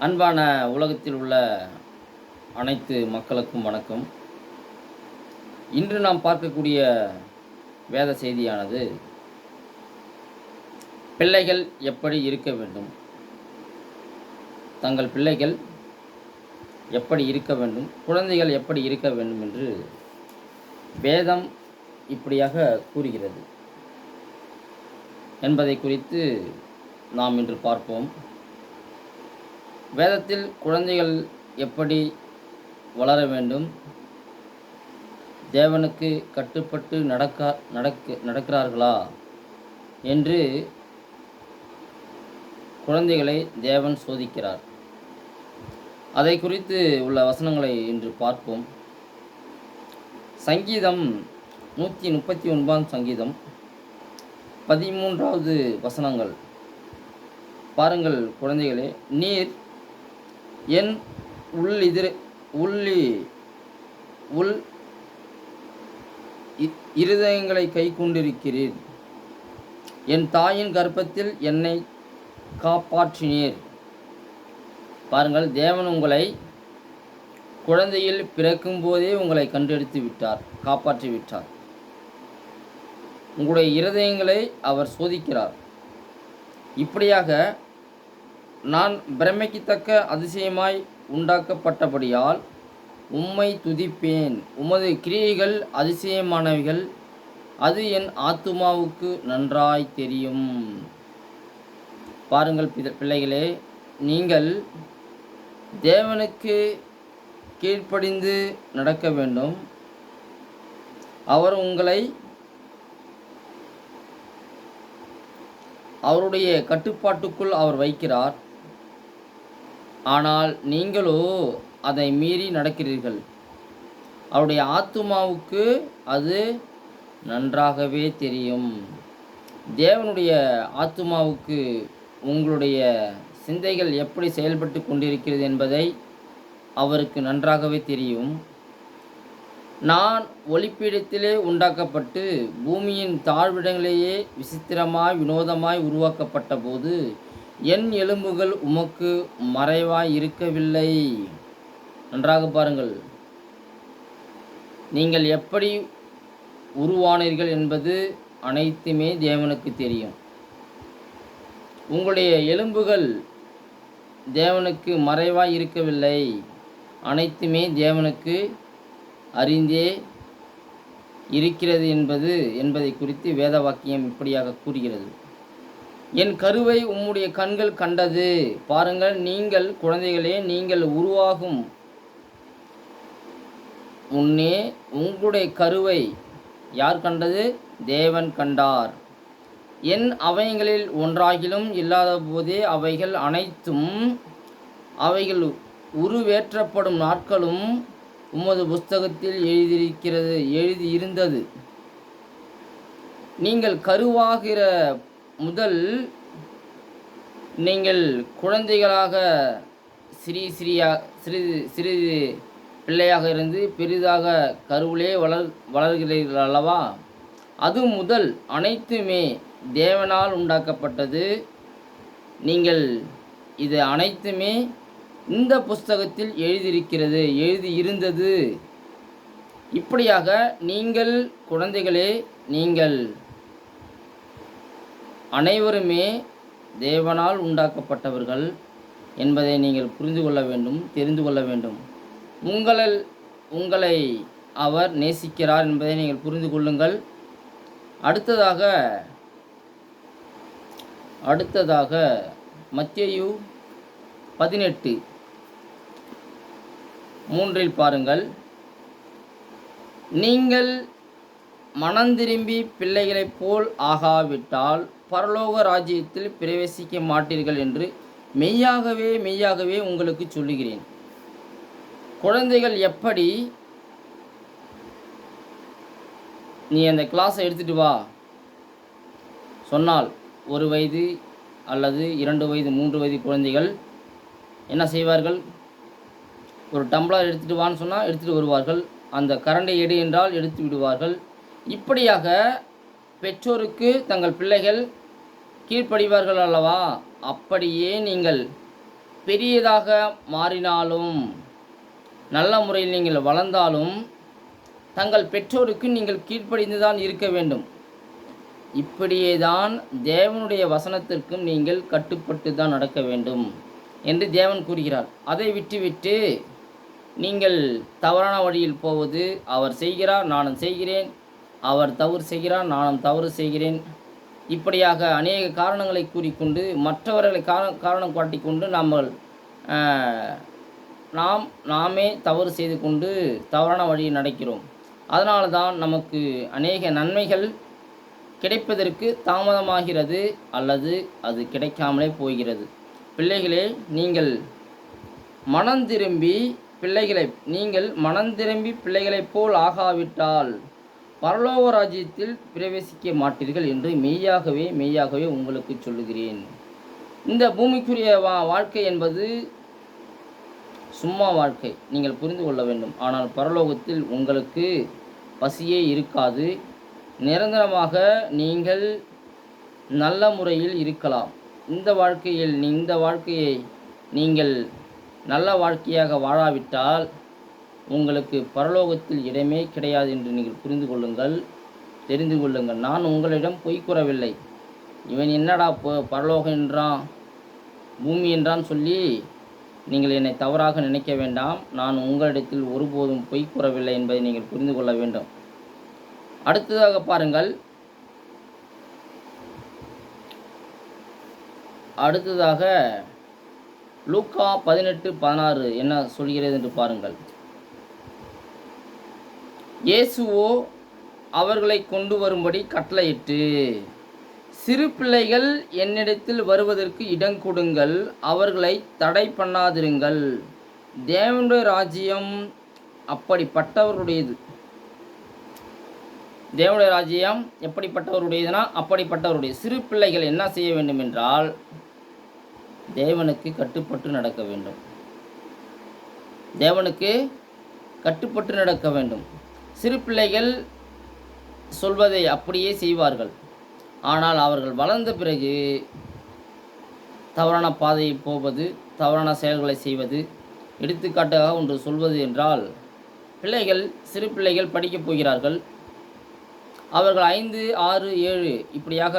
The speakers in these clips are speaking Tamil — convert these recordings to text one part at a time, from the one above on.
அன்பான உலகத்தில் உள்ள அனைத்து மக்களுக்கும் வணக்கம். இன்று நாம் பார்க்கக்கூடிய வேத செய்தியானது பிள்ளைகள் எப்படி இருக்க வேண்டும், தங்கள் பிள்ளைகள் எப்படி இருக்க வேண்டும், குழந்தைகள் எப்படி இருக்க வேண்டும் என்று வேதம் இப்படியாக கூறுகிறது என்பதை குறித்து நாம் இன்று பார்ப்போம். வேதத்தில் குழந்தைகள் எப்படி வளர வேண்டும், தேவனுக்கு கட்டுப்பட்டு நடக்கிறார்களா என்று குழந்தைகளை தேவன் சோதிக்கிறார். அதை குறித்து உள்ள வசனங்களை இன்று பார்ப்போம். சங்கீதம் 139 சங்கீதம் 13வது வசனங்கள் பாருங்கள். குழந்தைகளே, நீர் என் இருதயங்களை கை கொண்டிருக்கிறீர், என் தாயின் கர்ப்பத்தில் என்னை காப்பாற்றினீர். பாருங்கள், தேவன் உங்களை குழந்தையில் பிறக்கும் போதே உங்களை கண்டெடுத்து விட்டார், காப்பாற்றி விட்டார். உங்களுடைய இருதயங்களை அவர் சோதிக்கிறார். இப்படியாக நான் பிரமிக்கத்தக்க அதிசயமாய் உண்டாக்கப்பட்டபடியால் உம்மை துதிப்பேன். உமது கிரியைகள் அதிசயமானவைகள், அது என் ஆத்துமாவுக்கு நன்றாய் தெரியும். பாருங்கள் பிள்ளைகளே, நீங்கள் தேவனுக்கு கீழ்ப்படிந்து நடக்க வேண்டும். அவர் உங்களை அவருடைய கட்டுப்பாட்டுக்குள் அவர் வைக்கிறார். ஆனால் நீங்களோ அதை மீறி நடக்கிறீர்கள். அவருடைய ஆத்துமாவுக்கு அது நன்றாகவே தெரியும். தேவனுடைய ஆத்துமாவுக்கு உங்களுடைய சிந்தைகள் எப்படி செயல்பட்டு கொண்டிருக்கிறது என்பதை அவருக்கு நன்றாகவே தெரியும். நான் ஒளிப்பீடத்திலே உண்டாக்கப்பட்டு பூமியின் தாழ்விடங்களிலேயே விசித்திரமாய் வினோதமாய் உருவாக்கப்பட்ட போது என் எலும்புகள் உமக்கு மறைவாய் இருக்கவில்லை. நன்றாக பாருங்கள், நீங்கள் எப்படி உருவானீர்கள் என்பது அனைத்துமே தேவனுக்கு தெரியும். உங்களுடைய எலும்புகள் தேவனுக்கு மறைவாய் இருக்கவில்லை, அனைத்துமே தேவனுக்கு அறிந்தே இருக்கிறது என்பதை குறித்து வேத வாக்கியம் இப்படியாக கூறுகிறது. என் கருவை உம்முடைய கண்கள் கண்டது. பாருங்கள், நீங்கள் குழந்தைகளே, நீங்கள் உருவாகும் முன்னே உங்களுடைய கருவை யார் கண்டது? தேவன் கண்டார். என் அவயங்களில் ஒன்றாகிலும் இல்லாத போதே அவைகள் அனைத்தும், அவைகள் உருவேற்றப்படும் நாட்களும் உமது புஸ்தகத்தில் எழுதியிருந்தது. நீங்கள் கருவாகிற முதல் நீங்கள் குழந்தைகளாக சிறிது பிள்ளையாக இருந்து பெரிதாக கருவிலே வளர்கிறீர்கள் அல்லவா? அது முதல் அனைத்துமே தேவனால் உண்டாக்கப்பட்டது. நீங்கள் இது அனைத்துமே இந்த புஸ்தகத்தில் எழுதியிருந்தது. இப்படியாக நீங்கள் குழந்தைகளே, நீங்கள் அனைவருமே தேவனால் உண்டாக்கப்பட்டவர்கள் என்பதை நீங்கள் புரிந்து கொள்ள வேண்டும், தெரிந்து கொள்ள வேண்டும். உங்களை அவர் நேசிக்கிறார் என்பதை நீங்கள் புரிந்து கொள்ளுங்கள். அடுத்ததாக மத்தேயு 18:3 பாருங்கள். நீங்கள் மனந்திரும்பி பிள்ளைகளைப் போல் ஆகாவிட்டால் பரலோக ராஜ்யத்தில் பிரவேசிக்க மாட்டீர்கள் என்று மெய்யாகவே உங்களுக்கு சொல்லுகிறேன். குழந்தைகள் எப்படி, நீ அந்த கிளாஸை எடுத்துகிட்டு வா சொன்னால் 1 வயது அல்லது 2 வயது 3 வயது குழந்தைகள் என்ன செய்வார்கள்? ஒரு டம்ளர் எடுத்துகிட்டு வான்னு சொன்னால் எடுத்துகிட்டு வருவார்கள். அந்த கரண்டை எடு என்றால் எடுத்து விடுவார்கள். இப்படியாக பெற்றோருக்கு தங்கள் பிள்ளைகள் கீழ்ப்படிவார்கள் அல்லவா? அப்படியே நீங்கள் பெரியதாக மாறினாலும், நல்ல முறையில் நீங்கள் வளர்ந்தாலும், தங்கள் பெற்றோருக்கு நீங்கள் கீழ்ப்படிந்து தான் இருக்க வேண்டும். இப்படியே தான் தேவனுடைய வசனத்திற்கும் நீங்கள் கட்டுப்பட்டு தான் நடக்க வேண்டும் என்று தேவன் கூறுகிறார். அதை விட்டுவிட்டு நீங்கள் தவறான வழியில் போவது, அவர் செய்கிறார் நானும் செய்கிறேன், அவர் தவறு செய்கிறார் நானும் தவறு செய்கிறேன், இப்படியாக அநேக காரணங்களை கூறிக்கொண்டு மற்றவர்களை காரணம் காட்டிக்கொண்டு நாமே தவறு செய்து கொண்டு தவறான வழியில் நடக்கிறோம். அதனால தான் நமக்கு அநேக நன்மைகள் கிடைப்பதற்கு தாமதமாகிறது, அல்லது அது கிடைக்காமலே போகிறது. பிள்ளைகளே, நீங்கள் மனம் திரும்பி பிள்ளைகளைப் போல் ஆகாவிட்டால் பரலோக ராஜ்யத்தில் பிரவேசிக்க மாட்டீர்கள் என்று மெய்யாகவே உங்களுக்கு சொல்லுகிறேன். இந்த பூமிக்குரிய வாழ்க்கை என்பது சும்மா வாழ்க்கை, நீங்கள் புரிந்து கொள்ள வேண்டும். ஆனால் பரலோகத்தில் உங்களுக்கு பசியே இருக்காது. நிரந்தரமாக நீங்கள் நல்ல முறையில் இருக்கலாம். இந்த வாழ்க்கையை நீங்கள் நல்ல வாழ்க்கையாக வாழாவிட்டால் உங்களுக்கு பரலோகத்தில் இடமே கிடையாது என்று நீங்கள் தெரிந்து கொள்ளுங்கள். நான் உங்களிடம் பொய் கூறவில்லை. இவன் என்னடா பரலோகம் என்றான், பூமி என்றான் சொல்லி நீங்கள் என்னை தவறாக நினைக்க வேண்டாம். நான் உங்களிடத்தில் ஒருபோதும் பொய் கூறவில்லை என்பதை நீங்கள் புரிந்து கொள்ள வேண்டும். அடுத்ததாக பாருங்கள். லூக்கா 18:16 என்ன சொல்கிறது என்று பாருங்கள். இயேசுவோ அவர்களை கொண்டு வரும்படி கட்டளையிட்டு, சிறு பிள்ளைகள் என்னிடத்தில் வருவதற்கு இடம் கொடுங்கள், அவர்களை தடை பண்ணாதிருங்கள், தேவனுடைய ராஜ்யம் அப்படிப்பட்டவருடையது. தேவனுடைய ராஜ்யம் எப்படிப்பட்டவருடையதுனா அப்படிப்பட்டவருடைய. சிறு பிள்ளைகள் என்ன செய்ய வேண்டும் என்றால் தேவனுக்கு கட்டுப்பட்டு நடக்க வேண்டும். தேவனுக்கு கட்டுப்பட்டு நடக்க வேண்டும். சிறு பிள்ளைகள் சொல்வதை அப்படியே செய்வார்கள். ஆனால் அவர்கள் வளர்ந்த பிறகு தவறான பாதையில் போவது, தவறான செயல்களை செய்வது. எடுத்துக்காட்டாக ஒன்று சொல்வது என்றால், சிறு பிள்ளைகள் படிக்கப் போகிறார்கள். அவர்கள் 5, 6, 7 இப்படியாக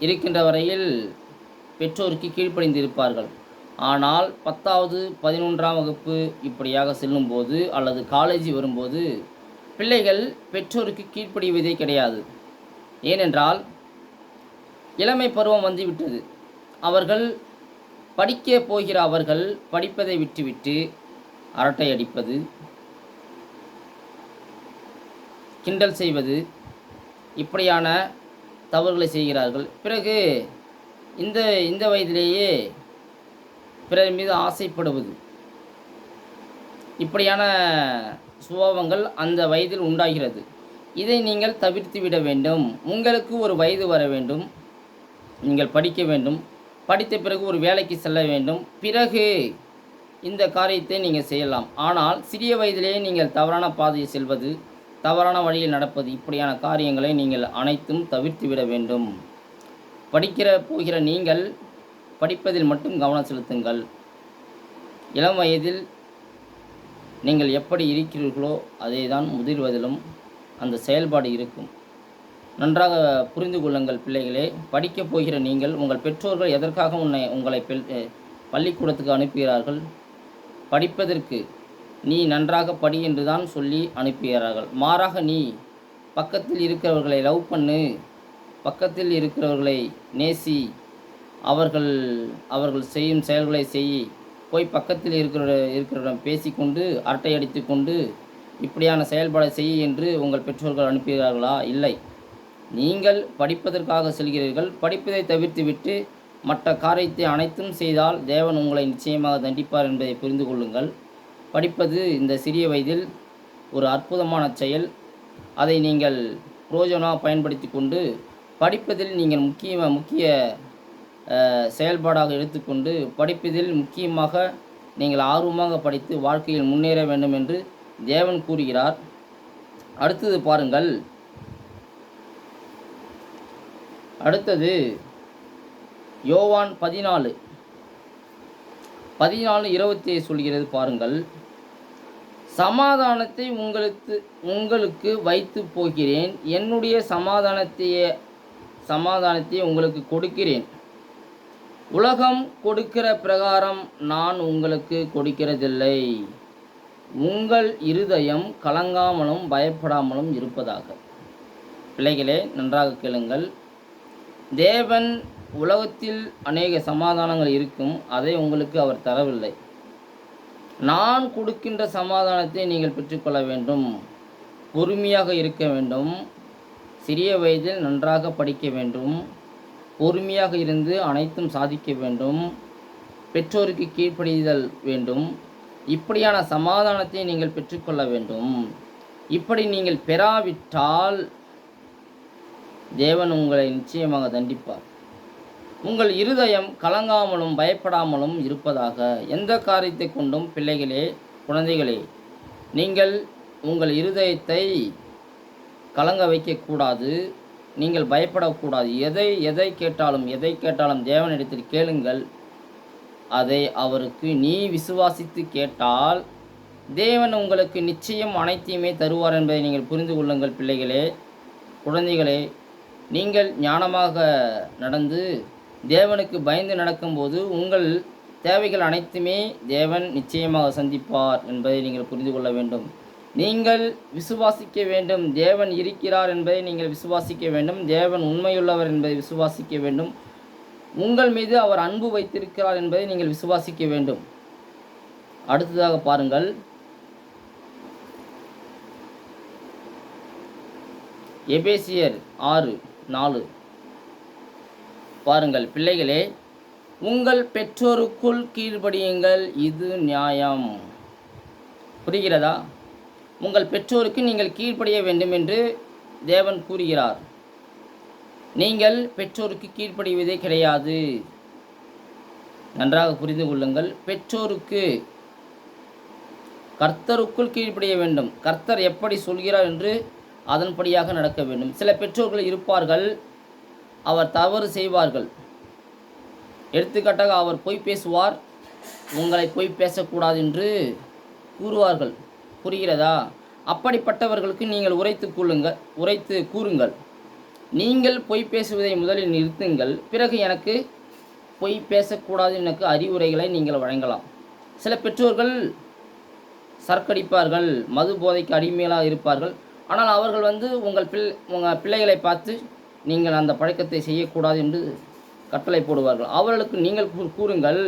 இருக்கின்ற வரையில் பெற்றோருக்கு கீழ்ப்படிந்து இருப்பார்கள். ஆனால் 10வது 11ஆம் வகுப்பு இப்படியாக செல்லும்போது அல்லது காலேஜ் வரும்போது பிள்ளைகள் பெற்றோருக்கு கீழ்ப்படிவதே கிடையாது. ஏனென்றால் இளமை பருவம் வந்துவிட்டது. அவர்கள் படிக்க போகிற அவர்கள் படிப்பதை விட்டுவிட்டு அரட்டை அடிப்பது, கிண்டல் செய்வது, இப்படியான தவறுகளை செய்கிறார்கள். பிறகு இந்த வயதிலேயே பிறர் மீது ஆசைப்படுவது, இப்படியான சுபாவங்கள் அந்த வயதில் உண்டாகிறது. இதை நீங்கள் தவிர்த்து விட வேண்டும். உங்களுக்கு ஒரு வயது வர வேண்டும், நீங்கள் படிக்க வேண்டும், படித்த பிறகு ஒரு வேலைக்கு செல்ல வேண்டும், பிறகு இந்த காரியத்தை நீங்கள் செய்யலாம். ஆனால் சிறிய வயதிலேயே நீங்கள் தவறான பாதையை செல்வது, தவறான வழியில் நடப்பது, இப்படியான காரியங்களை நீங்கள் அனைத்தும் தவிர்த்து விட வேண்டும். போகிற நீங்கள் படிப்பதில் மட்டும் கவனம் செலுத்துங்கள். இளம் வயதில் நீங்கள் எப்படி இருக்கிறீர்களோ அதே தான் முதிர்வதிலும் அந்த செயல்பாடு இருக்கும். நன்றாக புரிந்து கொள்ளுங்கள் பிள்ளைகளே. படிக்கப் போகிற நீங்கள், உங்கள் பெற்றோர்கள் எதற்காக உங்களை பள்ளிக்கூடத்துக்கு அனுப்புகிறார்கள்? படிப்பதற்கு. நீ நன்றாக படி என்று தான் சொல்லி அனுப்புகிறார்கள். மாறாக நீ பக்கத்தில் இருக்கிறவர்களை லவ் பண்ணு, பக்கத்தில் இருக்கிறவர்களை நேசி, அவர்கள் செய்யும் செயல்களை செய், போய் பக்கத்தில் இருக்கிறவரிடம் பேசிக்கொண்டு அரட்டை அடித்து கொண்டு இப்படியான செயல்பாடை செய் என்று உங்கள் பெற்றோர்கள் அனுப்புகிறார்களா? இல்லை. நீங்கள் படிப்பதற்காக செல்கிறீர்கள். படிப்பதை தவிர்த்துவிட்டு மற்ற காரியத்தை அனைத்தும் செய்தால் தேவன் உங்களை நிச்சயமாக தண்டிப்பார் என்பதை புரிந்து கொள்ளுங்கள். படிப்பது இந்த சிறிய வயதில் ஒரு அற்புதமான செயல். அதை நீங்கள் பிரயோஜனமாக பயன்படுத்தி கொண்டு படிப்பதில் நீங்கள் முக்கிய செயல்பாடாக எடுத்துக்கொண்டு படிப்பதில் முக்கியமாக நீங்கள் ஆர்வமாக படித்து வாழ்க்கையில் முன்னேற வேண்டும் என்று தேவன் கூறுகிறார். அடுத்தது பாருங்கள். அடுத்தது யோவான் 14 14:27 சொல்கிறது பாருங்கள். சமாதானத்தை உங்களுக்கு வைத்து போகிறேன், என்னுடைய சமாதானத்தை உங்களுக்கு கொடுக்கிறேன். உலகம் கொடுக்கிற பிரகாரம் நான் உங்களுக்கு கொடுக்கிறதில்லை. உங்கள் இருதயம் கலங்காமலும் பயப்படாமலும் இருப்பதாக. பிள்ளைகளே, நன்றாக கேளுங்கள். தேவன் உலகத்தில் அநேக சமாதானங்கள் இருக்கும், அதை உங்களுக்கு அவர் தரவில்லை. நான் கொடுக்கின்ற சமாதானத்தை நீங்கள் பெற்றுக்கொள்ள வேண்டும். பொறுமையாக இருக்க வேண்டும். சிறிய வயதில் நன்றாக படிக்க வேண்டும். பொறுமையாக இருந்து அனைத்தும் சாதிக்க வேண்டும். பெற்றோருக்கு கீழ்ப்படிதல் வேண்டும். இப்படியான சமாதானத்தை நீங்கள் பெற்றுக்கொள்ள வேண்டும். இப்படி நீங்கள் பெறாவிட்டால் தேவன் உங்களை நிச்சயமாக தண்டிப்பார். உங்கள் இருதயம் கலங்காமலும் பயப்படாமலும் இருப்பதாக. எந்த காரியத்தை கொண்டும் பிள்ளைகளே, குழந்தைகளே, நீங்கள் உங்கள் இருதயத்தை கலங்க வைக்கக்கூடாது. நீங்கள் பயப்படக்கூடாது. எதை கேட்டாலும் தேவனிடத்தில் கேளுங்கள். அதை அவருக்கு நீ விசுவாசித்து கேட்டால் தேவன் உங்களுக்கு நிச்சயம் அனைத்தையுமே தருவார் என்பதை நீங்கள் புரிந்து கொள்ளுங்கள். பிள்ளைகளே, குழந்தைகளே, நீங்கள் ஞானமாக நடந்து தேவனுக்கு பயந்து நடக்கும்போது உங்கள் தேவைகள் அனைத்துமே தேவன் நிச்சயமாக சந்திப்பார் என்பதை நீங்கள் புரிந்து கொள்ள வேண்டும். நீங்கள் விசுவாசிக்க வேண்டும். தேவன் இருக்கிறார் என்பதை நீங்கள் விசுவாசிக்க வேண்டும். தேவன் உண்மையுள்ளவர் என்பதை விசுவாசிக்க வேண்டும். உங்கள் மீது அவர் அன்பு வைத்திருக்கிறார் என்பதை நீங்கள் விசுவாசிக்க வேண்டும். அடுத்ததாக பாருங்கள். எபேசியர் 6:4 பாருங்கள். பிள்ளைகளே, உங்கள் பெற்றோருக்குள் கீழ்ப்படியுங்கள், இது நியாயம். புரிகிறதா? உங்கள் பெற்றோருக்கு நீங்கள் கீழ்ப்படிய வேண்டும் என்று தேவன் கூறுகிறார். நீங்கள் பெற்றோருக்கு கீழ்ப்படிவதே கிடையாது. நன்றாக புரிந்து கொள்ளுங்கள். பெற்றோருக்கு கர்த்தருக்குள் கீழ்ப்படிய வேண்டும். கர்த்தர் எப்படி சொல்கிறார் என்று அதன்படியாக நடக்க வேண்டும். சில பெற்றோர்கள் இருப்பார்கள், அவர் தவறு செய்வார்கள். எடுத்துக்காட்டாக, அவர் பொய் பேசுவார், உங்களை பொய் பேசக்கூடாது என்று கூறுவார்கள். புரிகிறதா? அப்படிப்பட்டவர்களுக்கு நீங்கள் உரைத்து கூறுங்கள். நீங்கள் பொய் பேசுவதை முதலில் நிறுத்துங்கள். பிறகு எனக்கு பொய் பேசக்கூடாது எனக்கு அறிவுரைகளை நீங்கள் வழங்கலாம். சில பெற்றோர்கள் சர்க்கடிப்பார்கள், மது போதைக்கு அடிமையாக இருப்பார்கள். ஆனால் அவர்கள் உங்கள் பிள்ளைகளை பார்த்து நீங்கள் அந்த பழக்கத்தை செய்யக்கூடாது என்று கட்டளை போடுவார்கள். அவர்களுக்கு நீங்கள் கூறுங்கள்,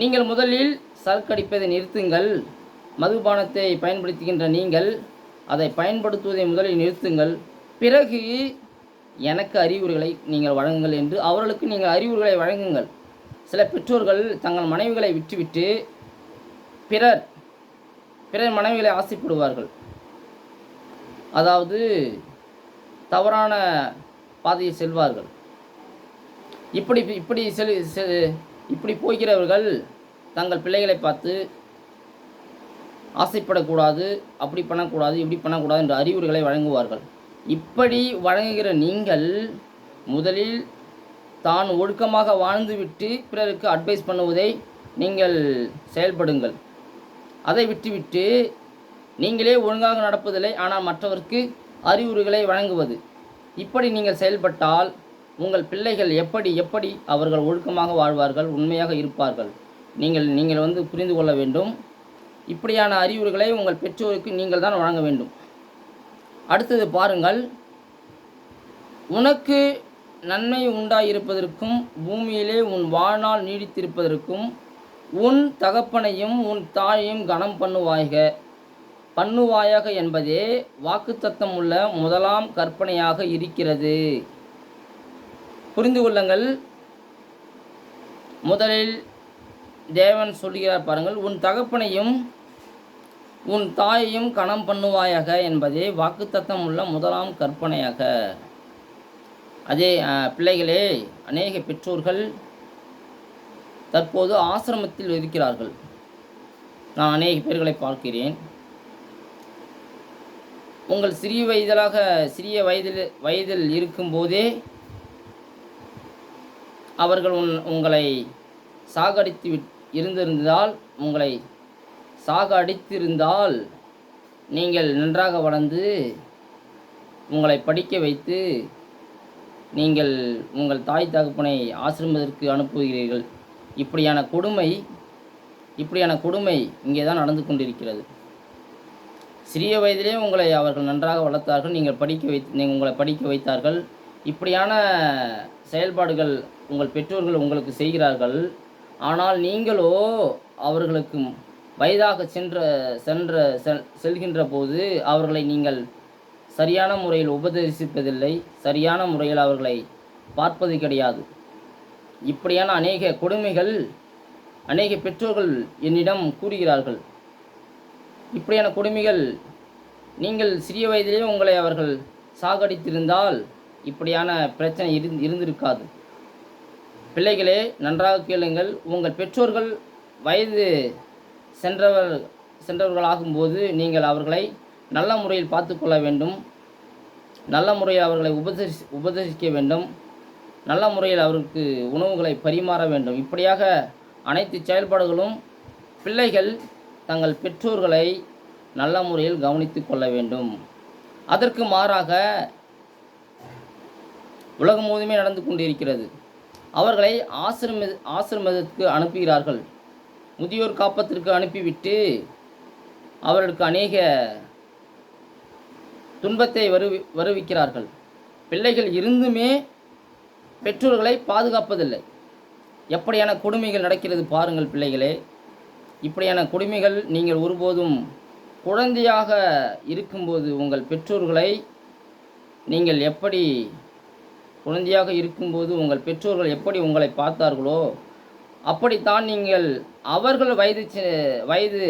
நீங்கள் முதலில் சர்க்கடிப்பதை நிறுத்துங்கள். மதுபானத்தை பயன்படுத்துகின்ற நீங்கள் அதை பயன்படுத்துவதை முதலில் நிறுத்துங்கள். பிறகு எனக்கு அறிவுரைகளை நீங்கள் வழங்குங்கள் என்று அவர்களுக்கு நீங்கள் அறிவுரைகளை வழங்குங்கள். சில பெற்றோர்கள் தங்கள் மனைவிகளை விட்டுவிட்டு பிறர் மனைவிகளை ஆசைப்படுவார்கள். அதாவது தவறான பாதையில் செல்வார்கள். இப்படி போகிறவர்கள் தங்கள் பிள்ளைகளை பார்த்து ஆசைப்படக்கூடாது, அப்படி பண்ணக்கூடாது, இப்படி பண்ணக்கூடாது என்ற அறிவுரைகளை வழங்குவார்கள். இப்படி வழங்குகிற நீங்கள் முதலில் தான் ஒழுக்கமாக வாழ்ந்துவிட்டு பிறருக்கு அட்வைஸ் பண்ணுவதை நீங்கள் செயல்படுங்கள். அதை விட்டுவிட்டு நீங்களே ஒழுங்காக நடப்பதில்லை, ஆனால் மற்றவருக்கு அறிவுரைகளை வழங்குவது, இப்படி நீங்கள் செயல்பட்டால் உங்கள் பிள்ளைகள் எப்படி அவர்கள் ஒழுக்கமாக வாழ்வார்கள், உண்மையாக இருப்பார்கள். நீங்கள் புரிந்து கொள்ள வேண்டும். இப்படியான அறிவுரைகளை உங்கள் பெற்றோருக்கு நீங்கள் தான் வழங்க வேண்டும். அடுத்தது பாருங்கள். உனக்கு நன்மை உண்டாயிருப்பதற்கும் பூமியிலே உன் வாழ்நாள் நீடித்திருப்பதற்கும் உன் தகப்பனையும் உன் தாயையும் கனம் பண்ணுவாயாக என்பதே வாக்குத்தத்தம் உள்ள முதலாம் கற்பனையாக இருக்கிறது. புரிந்து கொள்ளுங்கள். முதலில் தேவன் சொல்கிறார் பாருங்கள், உன் தகப்பனையும் உன் தாயையும் கனம் பண்ணுவாயாக என்பதே வாக்குத்தத்தம் உள்ள முதலாம் கற்பனையாக. அதே பிள்ளைகளே, அநேக பெற்றோர்கள் தற்போது ஆசிரமத்தில் இருக்கிறார்கள். நான் அநேக பேர்களை பார்க்கிறேன். உங்கள் சிறிய வயதில் இருக்கும்போதே அவர்கள் உங்களை சாகடித்து இருந்திருந்தால், உங்களை சாக அடித்திருந்தால், நீங்கள் நன்றாக வளர்ந்து உங்களை படிக்க வைத்து நீங்கள் உங்கள் தாய் தகப்பனை ஆசிரமத்திற்கு அனுப்புகிறீர்கள். இப்படியான கொடுமை இங்கே தான் நடந்து கொண்டிருக்கிறது. சிறிய வயதிலே உங்களை அவர்கள் நன்றாக வளர்த்தார்கள், உங்களை படிக்க வைத்தார்கள். இப்படியான செயல்பாடுகள் உங்கள் பெற்றோர்கள் உங்களுக்கு செய்கிறார்கள். ஆனால் நீங்களோ அவர்களுக்கு வயதாக செல்கின்ற போது அவர்களை நீங்கள் சரியான முறையில் உபதேசிப்பதில்லை, சரியான முறையில் அவர்களை பார்ப்பது கிடையாது. இப்படியான அநேக கொடுமைகள் அநேக பெற்றோர்கள் என்னிடம் கூறுகிறார்கள். இப்படியான கொடுமைகள் நீங்கள் சிறிய வயதிலே உங்களை அவர்கள் சாகடித்திருந்தால் இப்படியான பிரச்சனை இருந்திருக்காது. பிள்ளைகளே, நன்றாக கேளுங்கள். உங்கள் பெற்றோர்கள் வயது சென்றவர்களாகும்போது நீங்கள் அவர்களை நல்ல முறையில் பார்த்து கொள்ள வேண்டும். நல்ல முறையில் அவர்களை உபதேசிக்க வேண்டும். நல்ல முறையில் அவருக்கு உணவுகளை பரிமாற வேண்டும். இப்படியாக அனைத்து செயல்பாடுகளும் பிள்ளைகள் தங்கள் பெற்றோர்களை நல்ல முறையில் கவனித்து கொள்ள வேண்டும். அதற்கு மாறாக உலகம் முழுவதுமே நடந்து கொண்டிருக்கிறது. அவர்களை ஆசிரமத்திற்கு அனுப்புகிறார்கள். முதியோர் காப்பத்திற்கு அனுப்பிவிட்டு அவர்களுக்கு அநேக துன்பத்தை வருவிக்கிறார்கள். பிள்ளைகள் இருந்துமே பெற்றோர்களை பாதுகாப்பதில்லை. எப்படியான கொடுமைகள் நடக்கிறது பாருங்கள் பிள்ளைகளே. இப்படியான கொடுமைகள் நீங்கள் ஒருபோதும் குழந்தையாக இருக்கும்போது உங்கள் பெற்றோர்களை நீங்கள் எப்படி குழந்தையாக இருக்கும்போது உங்கள் பெற்றோர்கள் எப்படி உங்களை பார்த்தார்களோ அப்படித்தான் நீங்கள் அவர்கள் வயது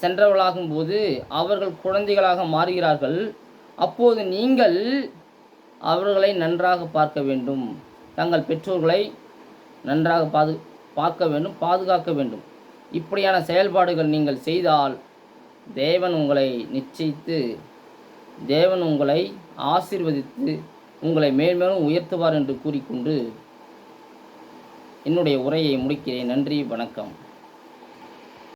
சென்றவர்களாகும்போது அவர்கள் குழந்தைகளாக மாறுகிறார்கள். அப்போது நீங்கள் அவர்களை நன்றாக பார்க்க வேண்டும். தங்கள் பெற்றோர்களை நன்றாக பார்க்க வேண்டும், பாதுகாக்க வேண்டும். இப்படியான செயல்பாடுகள் நீங்கள் செய்தால் தேவன் உங்களை நிச்சயித்து, தேவன் உங்களை ஆசீர்வதித்து உங்களை மேல்மேலும் உயர்த்துவார் என்று கூறிக்கொண்டு என்னுடைய உரையை முடிக்கிறேன். நன்றி, வணக்கம்.